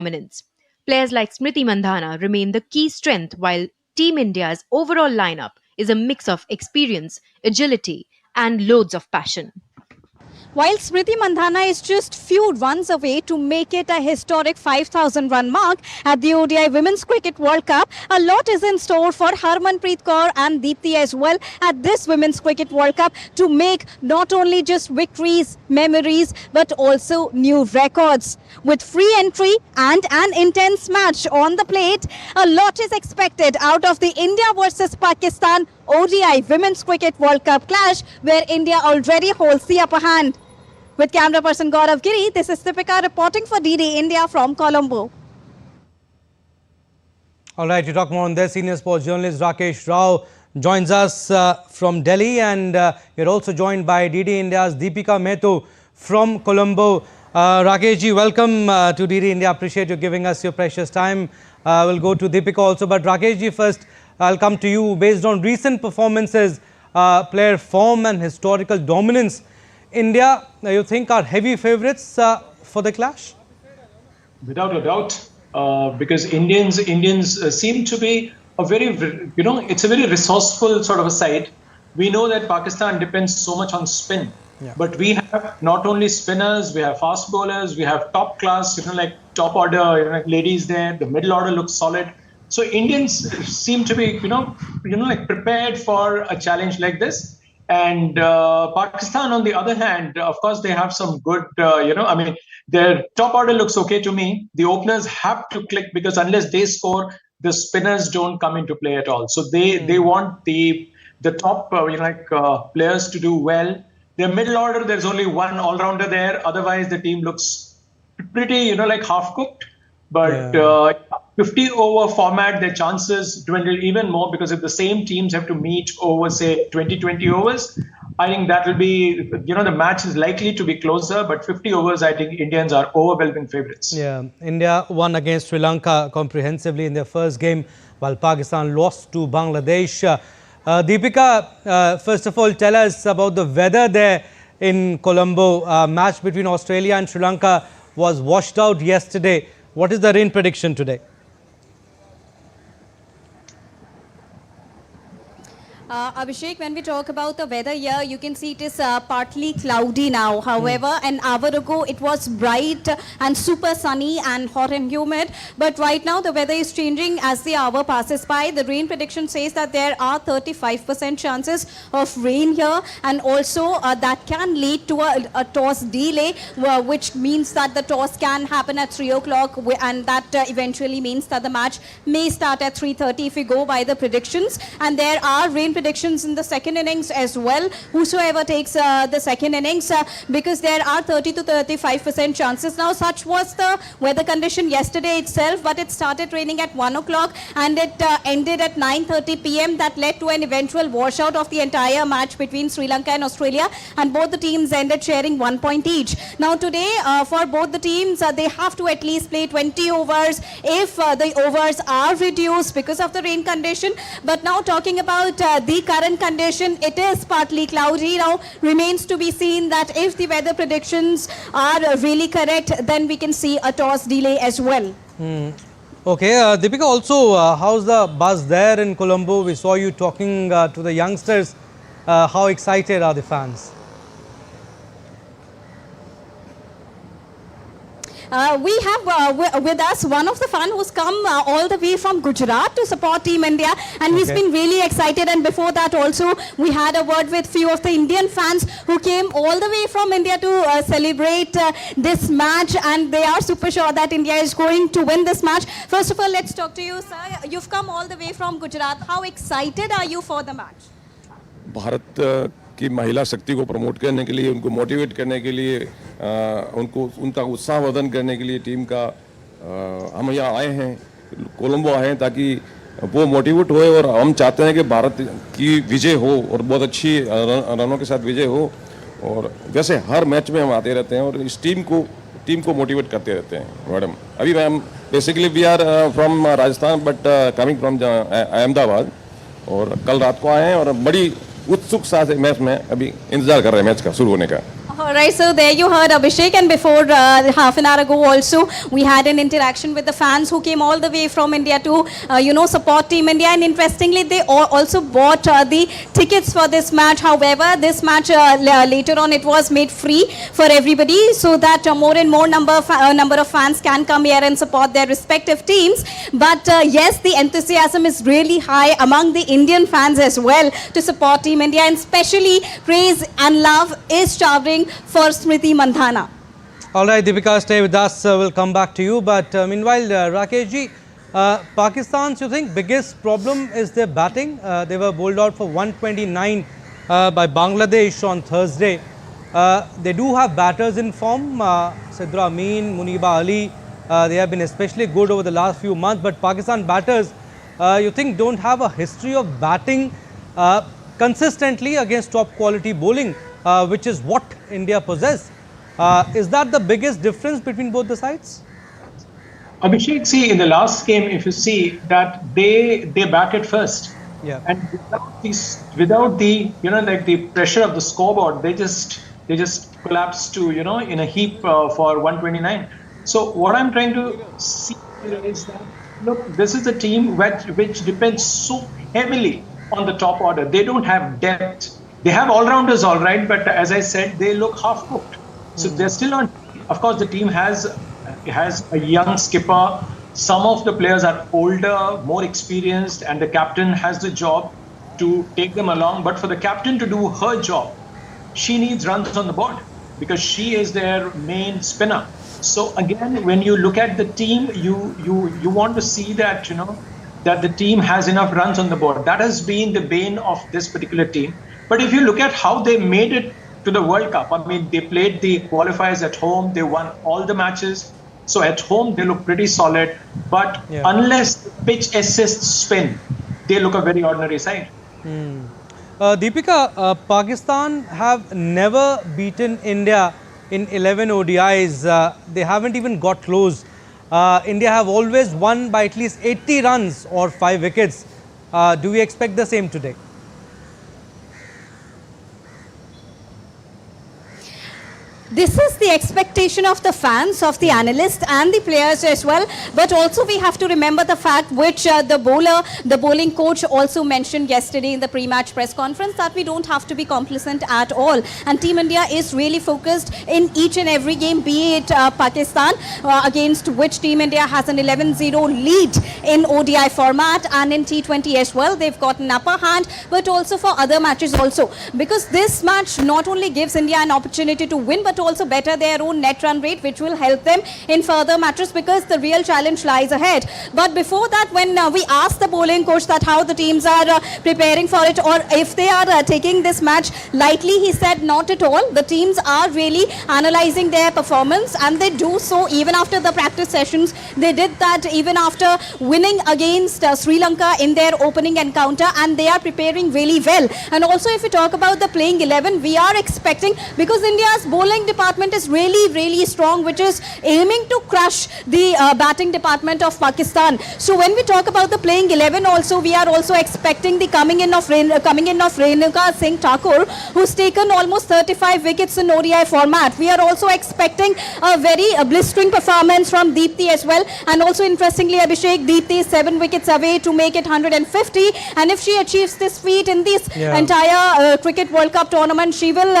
dominance. Players like Smriti Mandhana remain the key strength, while Team India's overall lineup is a mix of experience, agility, and loads of passion. While Smriti Mandhana is just few runs away to make it a historic 5,000 run mark at the ODI Women's Cricket World Cup, a lot is in store for Harmanpreet Kaur and Deepti as well at this Women's Cricket World Cup to make not only just victories, memories, but also new records. With free entry and an intense match on the plate, a lot is expected out of the India versus Pakistan ODI Women's Cricket World Cup clash, where India already holds the upper hand. With camera person Gaurav Giri, this is Deepika reporting for DD India from Colombo. All right, to talk more on this, senior sports journalist Rakesh Rao joins us from Delhi, and you're also joined by DD India's Deepika Mehto from Colombo. Rakesh ji, welcome to DD India. Appreciate you giving us your precious time. We'll go to Deepika also, but Rakesh ji first, I'll come to you. Based on recent performances, player form and historical dominance, India, you think, are heavy favourites for the clash? Without a doubt, because Indians seem to be a very, it's a very resourceful sort of a side. We know that Pakistan depends so much on spin, but we have not only spinners, we have fast bowlers, we have top class, like top order, like ladies there. The middle order looks solid. So Indians seem to be, like prepared for a challenge like this. And Pakistan, on the other hand, of course, they have some good, their top order looks okay to me. The openers have to click because unless they score, the spinners don't come into play at all. So they want the top, players to do well. Their middle order, there's only one all-rounder there. Otherwise, the team looks pretty, like half-cooked. But 50-over format, their chances dwindle even more because if the same teams have to meet over, say, 20 overs, I think that will be, the match is likely to be closer. But 50 overs, I think Indians are overwhelming favourites. Yeah, India won against Sri Lanka comprehensively in their first game, while Pakistan lost to Bangladesh. Deepika, first of all, tell us about the weather there in Colombo. Match between Australia and Sri Lanka was washed out yesterday. What is the rain prediction today? Abhishek, when we talk about the weather here, you can see it is partly cloudy now. However, an hour ago it was bright and super sunny and hot and humid. But right now the weather is changing as the hour passes by. The rain prediction says that there are 35% chances of rain here, and also that can lead to a toss delay, which means that the toss can happen at 3 o'clock, and that eventually means that the match may start at 3:30 if we go by the predictions. And there are rain predictions in the second innings as well, whosoever takes the second innings, because there are 30 to 35% chances. Now, such was the weather condition yesterday itself, but it started raining at 1 o'clock and it ended at 9:30 p.m. That led to an eventual washout of the entire match between Sri Lanka and Australia, and both the teams ended sharing 1 point each. Now today, for both the teams, they have to at least play 20 overs if the overs are reduced because of the rain condition. But now talking about the current condition, it is partly cloudy. Now remains to be seen that if the weather predictions are really correct, then we can see a toss delay as well. Okay, Deepika, also how's the buzz there in Colombo? We saw you talking to the youngsters. How excited are the fans? We have with us one of the fans who's come all the way from Gujarat to support Team India, and he's been really excited. And before that also, we had a word with few of the Indian fans who came all the way from India to celebrate this match, and they are super sure that India is going to win this match. First of all, let's talk to you, sir. You've come all the way from Gujarat. How excited are you for the match? Bharat की महिला शक्ति को promote करने के लिए, उनको motivate करने के लिए, उनका उत्साहवर्धन करने के लिए टीम का हम यहाँ आए हैं, कोलंबो आए हैं ताकि वो मोटिवेट होए, और हम चाहते हैं कि भारत की विजय हो और बहुत अच्छी रनों के साथ विजय हो। और वैसे हर मैच में हम आते रहते हैं और इस टीम को मोटिवेट करते रहते हैं। मैडम, अभी ma'am basically we are from Rajasthan but coming from Ahmedabad, और कल रात को आए हैं और बड़ी उत्सुकता से मैच में अभी इंतजार कर रहे हैं मैच का शुरू होने का। All right, so there you heard Abhishek, and before half an hour ago also, we had an interaction with the fans who came all the way from India to, support Team India. And interestingly, they also bought the tickets for this match. However, this match later on, it was made free for everybody so that more and more number of fans can come here and support their respective teams. But yes, the enthusiasm is really high among the Indian fans as well to support Team India, and especially praise and love is showering for Smriti Mandhana. All right, Deepika, stay with us. We'll come back to you. But meanwhile, Rakesh ji, Pakistan's, you think, biggest problem is their batting? They were bowled out for 129 by Bangladesh on Thursday. They do have batters in form. Sidra Amin, Muniba Ali, they have been especially good over the last few months. But Pakistan batters, you think, don't have a history of batting consistently against top quality bowling, which is what India possess. Is that the biggest difference between both the sides? Abhishek, see, in the last game, if you see that they batted first. Yeah. And without the the pressure of the scoreboard, they just collapsed to in a heap for 129. So what I'm trying to see here is that, look, this is a team which depends so heavily on the top order. They don't have depth. They have all-rounders, all right, but as I said, they look half-cooked. So they're still on. Of course, the team has a young skipper. Some of the players are older, more experienced, and the captain has the job to take them along. But for the captain to do her job, she needs runs on the board because she is their main spinner. So again, when you look at the team, you want to see that that the team has enough runs on the board. That has been the bane of this particular team. But if you look at how they made it to the World Cup, I mean, they played the qualifiers at home. They won all the matches. So at home, they look pretty solid. But unless the pitch assists spin, they look a very ordinary side. Deepika, Pakistan have never beaten India in 11 ODIs. They haven't even got close. India have always won by at least 80 runs or 5 wickets. Do we expect the same today? This is the expectation of the fans, of the analysts and the players as well. But also we have to remember the fact which the bowling coach also mentioned yesterday in the pre-match press conference, that we don't have to be complacent at all. And Team India is really focused in each and every game, be it Pakistan, against which Team India has an 11-0 lead in ODI format, and in T20 as well. They've got an upper hand, but also for other matches also. Because this match not only gives India an opportunity to win, but also better their own net run rate, which will help them in further matches, because the real challenge lies ahead. But before that, when we asked the bowling coach that how the teams are preparing for it, or if they are taking this match lightly, he said not at all. The teams are really analyzing their performance, and they do so even after the practice sessions. They did that even after winning against Sri Lanka in their opening encounter, and they are preparing really well. And also, if we talk about the playing 11, we are expecting, because India's bowling department is really strong, which is aiming to crush the batting department of Pakistan. So when we talk about the playing 11 also, we are also expecting the coming in of Renuka Singh Thakur, who's taken almost 35 wickets in ODI format. We are also expecting a very blistering performance from Deepti as well. And also interestingly, Abhishek, Deepti is 7 wickets away to make it 150. And if she achieves this feat in this entire Cricket World Cup tournament, she will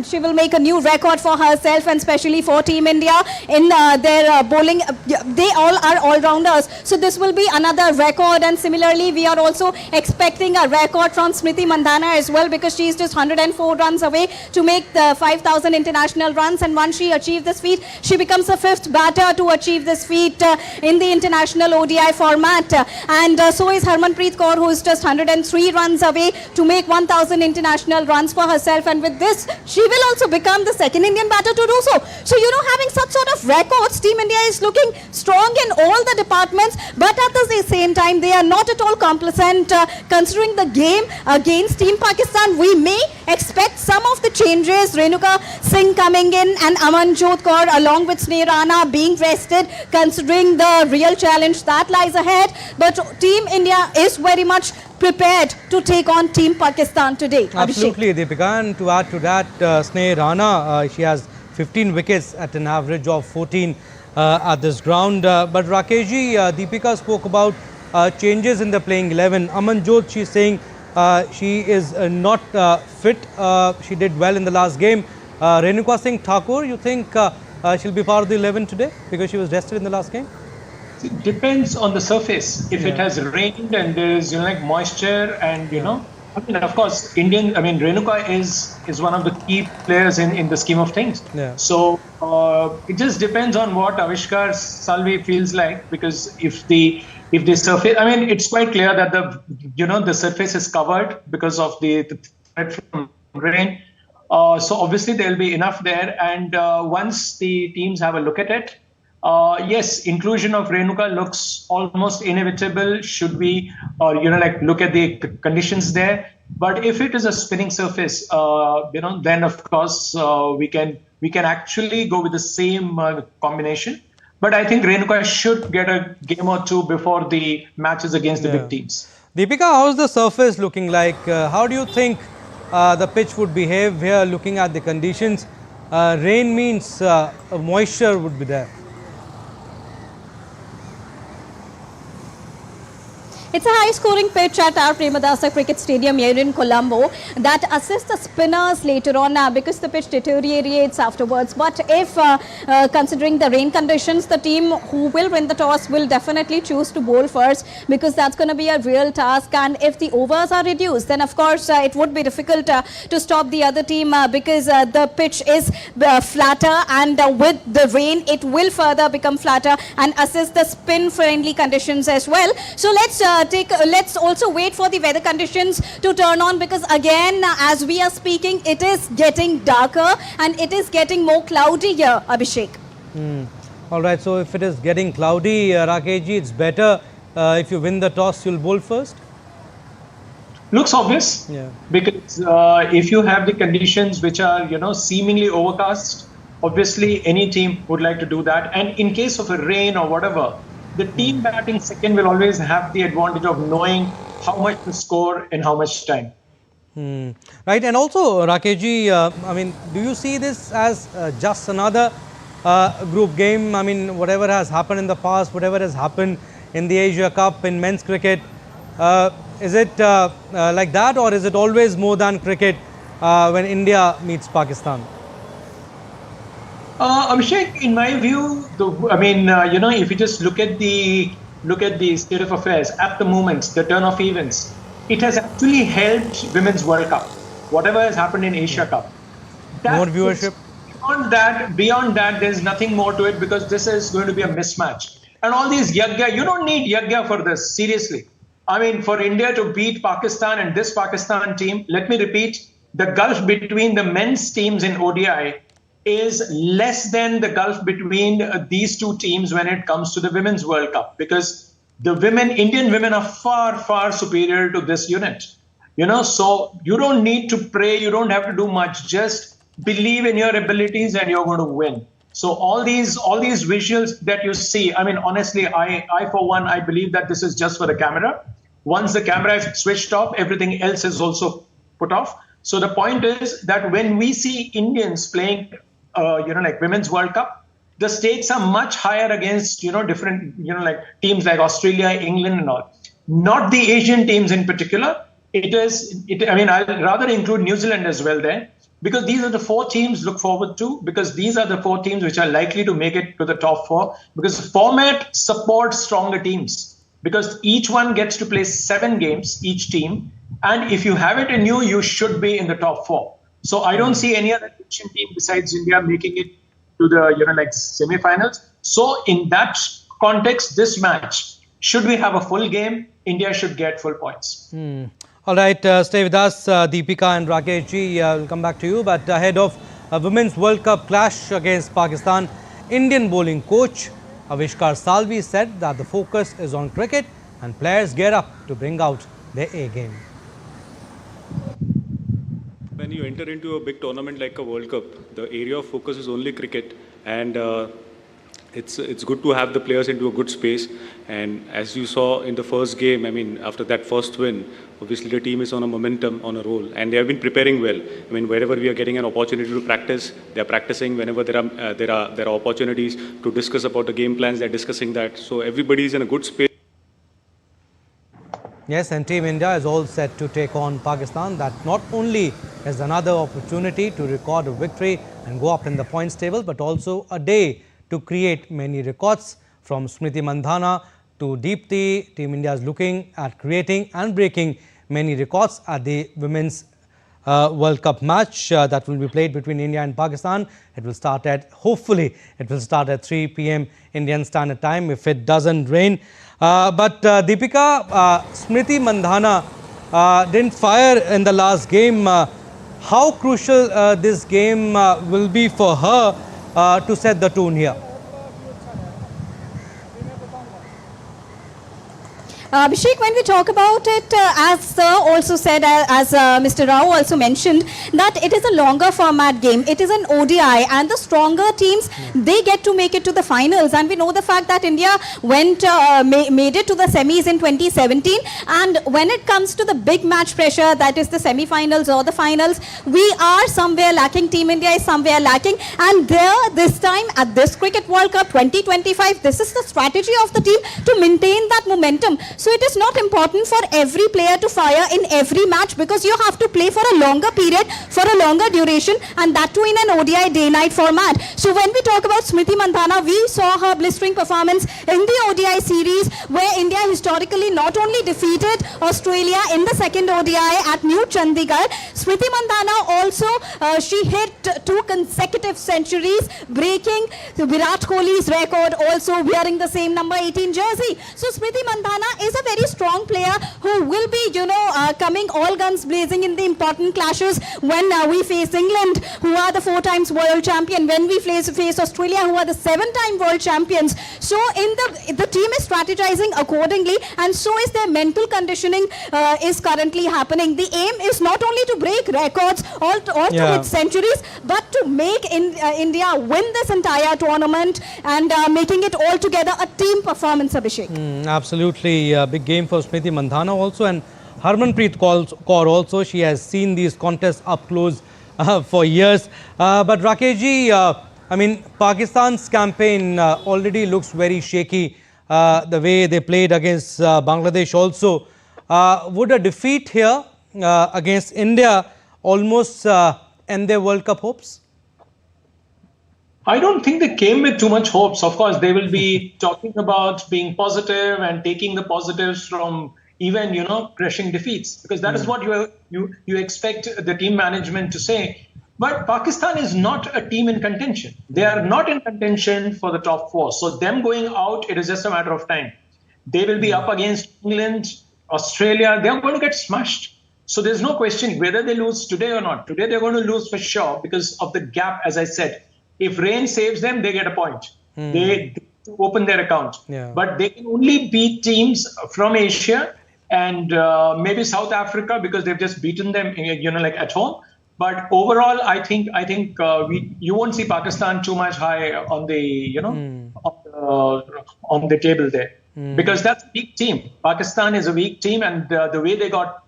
she will make a new record for herself, and especially for Team India in their bowling. They all are all-rounders. So this will be another record. And similarly, we are also expecting a record from Smriti Mandhana as well, because she is just 104 runs away to make the 5,000 international runs. And once she achieves this feat, she becomes the 5th batter to achieve this feat in the international ODI format. And so is Harmanpreet Kaur, who is just 103 runs away to make 1,000 international runs for herself. And with this, she will also become the 2nd Indian batter to do so. So, having such sort of records, Team India is looking strong in all the departments, but at the same time, they are not at all complacent. Considering the game against Team Pakistan, we may expect some of the changes. Renuka Singh coming in and Amanjot Kaur along with Sneh Rana being rested, considering the real challenge that lies ahead. But Team India is very much prepared to take on Team Pakistan today? Abhishek? Absolutely, Deepika. And to add to that, Sneh Rana, she has 15 wickets at an average of 14 at this ground. But Rakeshji, Deepika spoke about changes in the playing 11. Amanjot, she's saying she is not fit. She did well in the last game. Renuka Singh Thakur, you think she'll be part of the 11 today because she was rested in the last game? It depends on the surface. If it has rained and there is like moisture and I mean, of course, Renuka is one of the key players in the scheme of things. Yeah. So it just depends on what Avishkar Salvi feels like, because if the surface, I mean, it's quite clear that the surface is covered because of the threat from rain. So obviously there will be enough there, and once the teams have a look at it, yes, inclusion of Renuka looks almost inevitable. Should we, look at the conditions there? But if it is a spinning surface, then of course we can actually go with the same combination. But I think Renuka should get a game or two before the matches against the big teams. Deepika, how's the surface looking like? How do you think the pitch would behave here, looking at the conditions? Rain means moisture would be there. It's a high-scoring pitch at our Premadasa Cricket Stadium here in Colombo that assists the spinners later on because the pitch deteriorates afterwards. But if, considering the rain conditions, the team who will win the toss will definitely choose to bowl first, because that's going to be a real task. And if the overs are reduced, then of course it would be difficult to stop the other team because the pitch is flatter, and with the rain it will further become flatter and assist the spin-friendly conditions as well. So let's also wait for the weather conditions to turn on, because again, as we are speaking, it is getting darker and it is getting more cloudy here, Abhishek. All right, so if it is getting cloudy, Rakeshji, it's better if you win the toss, you'll bowl first? Looks obvious, because if you have the conditions which are seemingly overcast, obviously any team would like to do that. And in case of a rain or whatever, the team batting second will always have the advantage of knowing how much to score in how much time. Right, and also Rakeshji, I mean, do you see this as just another group game? I mean, whatever has happened in the past, whatever has happened in the Asia Cup in men's cricket, is it like that, or is it always more than cricket when India meets Pakistan? Abhishek, in my view, if you just look at the state of affairs at the moment, the turn of events, it has actually helped Women's World Cup. Whatever has happened in Asia Cup, More viewership. Beyond that, there's nothing more to it, because this is going to be a mismatch. And all these yagya, you don't need yagya for this. Seriously, I mean, for India to beat Pakistan and this Pakistan team, let me repeat, the gulf between the men's teams in ODI is less than the gulf between these two teams when it comes to the Women's World Cup, because the Indian women are far, far superior to this unit. So you don't need to pray, you don't have to do much, just believe in your abilities and you're going to win. So all these visuals that you see, I mean, honestly, I for one, I believe that this is just for the camera. Once the camera is switched off, everything else is also put off. So the point is that when we see Indians playing like Women's World Cup, the stakes are much higher against, different, like teams like Australia, England and all. Not the Asian teams in particular. I'll rather include New Zealand as well there, because these are the four teams look forward to, because these are the four teams which are likely to make it to the top four, because the format supports stronger teams, because each one gets to play 7 games, each team. And if you have it in you should be in the top 4. So I don't see any other Asian team besides India making it to the semi-finals. So in that context, this match, should we have a full game, India should get full points. All right, stay with us, Deepika and Rakeshji. We'll come back to you. But ahead of a Women's World Cup clash against Pakistan, Indian bowling coach Avishkar Salvi said that the focus is on cricket and players gear up to bring out their A game. When you enter into a big tournament like a World Cup, the area of focus is only cricket, and it's good to have the players into a good space. And as you saw in the first game, I mean, after that first win, obviously the team is on a momentum, on a roll, and they have been preparing well. I mean, wherever we are getting an opportunity to practice, they are practicing. Whenever there are opportunities to discuss about the game plans, they are discussing that. So everybody is in a good space. Yes, and Team India is all set to take on Pakistan. That not only is another opportunity to record a victory and go up in the points table, but also a day to create many records. From Smriti Mandhana to Deepti, Team India is looking at creating and breaking many records at the Women's World Cup match that will be played between India and Pakistan. It will start at, hopefully, it will start at 3 p.m. Indian Standard Time if it doesn't rain. But Deepika, Smriti Mandhana didn't fire in the last game. How crucial this game will be for her to set the tone here? Abhishek, when we talk about it, as Sir also said, as Mr. Rao also mentioned, that it is a longer format game. It is an ODI, and the stronger teams, they get to make it to the finals. And we know the fact that India made it to the semis in 2017. And when it comes to the big match pressure, that is the semi-finals or the finals, we are somewhere lacking. Team India is somewhere lacking. And this time at this Cricket World Cup 2025, this is the strategy of the team to maintain that momentum. So it is not important for every player to fire in every match, because you have to play for a longer period, for a longer duration, and that too in an ODI day-night format. So when we talk about Smriti Mandhana, we saw her blistering performance in the ODI series, where India historically not only defeated Australia in the second ODI at New Chandigarh, Smriti Mandhana also, she hit 2 consecutive centuries, breaking Virat Kohli's record, also wearing the same number 18 jersey. So Smriti Mandhana is a very strong player who will be, coming all guns blazing in the important clashes when we face England, who are the 4 times world champion, when we face Australia, who are the 7-time world champions. So the team is strategizing accordingly, and so is their mental conditioning is currently happening. The aim is not only to break records or to hit centuries, but to make India win this entire tournament and making it all together a team performance, Abhishek. Absolutely, a big game for Smriti Mandhana also, and Harmanpreet Kaur also. She has seen these contests up close for years. But Rakesh ji, I mean, Pakistan's campaign already looks very shaky. The way they played against Bangladesh also. Would a defeat here against India almost end their World Cup hopes? I don't think they came with too much hopes. Of course, they will be talking about being positive and taking the positives from even, crushing defeats, because that is what you expect the team management to say. But Pakistan is not a team in contention. They are not in contention for the top 4. So them going out, it is just a matter of time. They will be up against England, Australia. They are going to get smashed. So there's no question whether they lose today or not. Today they're going to lose for sure because of the gap, as I said. If rain saves them, they get a point. They open their account. Yeah. But they can only beat teams from Asia and maybe South Africa, because they've just beaten them, like at home. But overall, I think you won't see Pakistan too much high on the on the table there, because that's a weak team. Pakistan is a weak team, and the way they got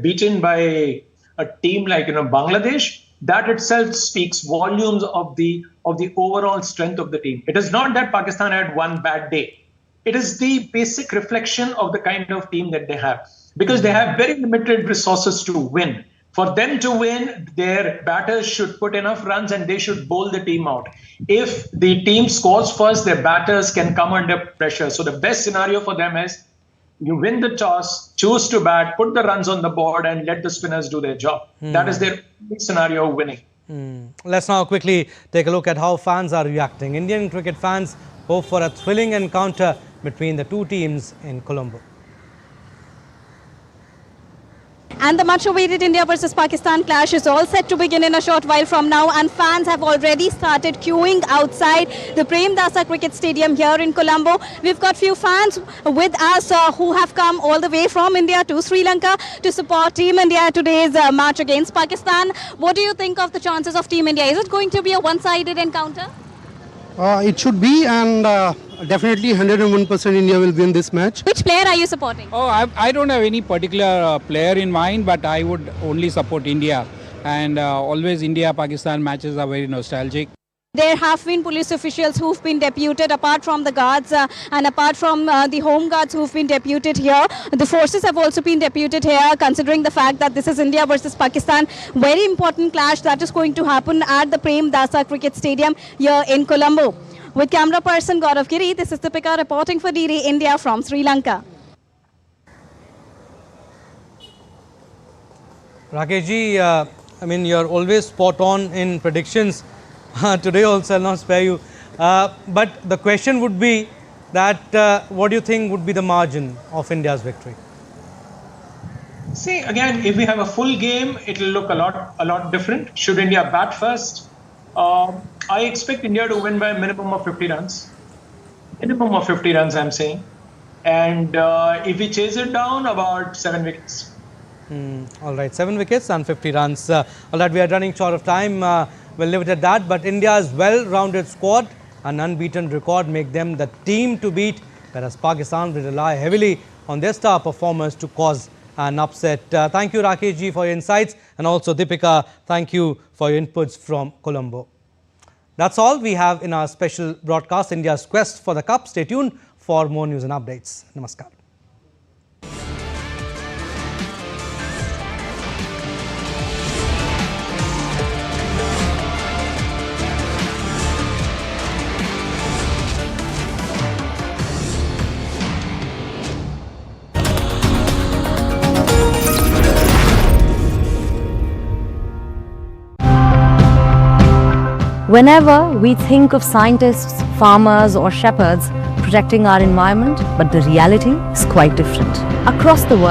beaten by a team like Bangladesh. That itself speaks volumes of the overall strength of the team. It is not that Pakistan had one bad day. It is the basic reflection of the kind of team that they have, because they have very limited resources to win. For them to win, their batters should put enough runs and they should bowl the team out. If the team scores first, their batters can come under pressure. So the best scenario for them is you win the toss, choose to bat, put the runs on the board, and let the spinners do their job. That is their scenario of winning. Let's now quickly take a look at how fans are reacting. Indian cricket fans hope for a thrilling encounter between the 2 teams in Colombo. And the much-awaited India versus Pakistan clash is all set to begin in a short while from now, and fans have already started queuing outside the Premdasa Cricket Stadium here in Colombo. We've got few fans with us who have come all the way from India to Sri Lanka to support Team India today's match against Pakistan. What do you think of the chances of Team India? Is it going to be a one-sided encounter? It should be, and definitely 101% India will win this match. Which player are you supporting? Oh, I don't have any particular player in mind, but I would only support India. And always India-Pakistan matches are very nostalgic. There have been police officials who've been deputed apart from the guards and apart from the home guards who've been deputed here. The forces have also been deputed here, considering the fact that this is India versus Pakistan. Very important clash that is going to happen at the Prem Dasa Cricket Stadium here in Colombo. With camera person Gaurav Giri, this is Deepika reporting for DD India from Sri Lanka. Rakesh ji, I mean, you're always spot on in predictions. Today also I'll not spare you. But the question would be that what do you think would be the margin of India's victory? See, again, if we have a full game, it will look a lot different. Should India bat first? I expect India to win by a minimum of 50 runs. Minimum of 50 runs, I'm saying. And if we chase it down, about 7 wickets. All right, 7 wickets and 50 runs. All right, we are running short of time. We'll leave it at that. But India's well-rounded squad and unbeaten record make them the team to beat, whereas Pakistan will rely heavily on their star performers to cause an upset. Thank you, Rakesh ji, for your insights, and also Deepika, thank you for your inputs from Colombo. That's all we have in our special broadcast, India's quest for the cup. Stay tuned for more news and updates. Namaskar. Whenever we think of scientists, farmers or shepherds protecting our environment, but the reality is quite different. Across the world,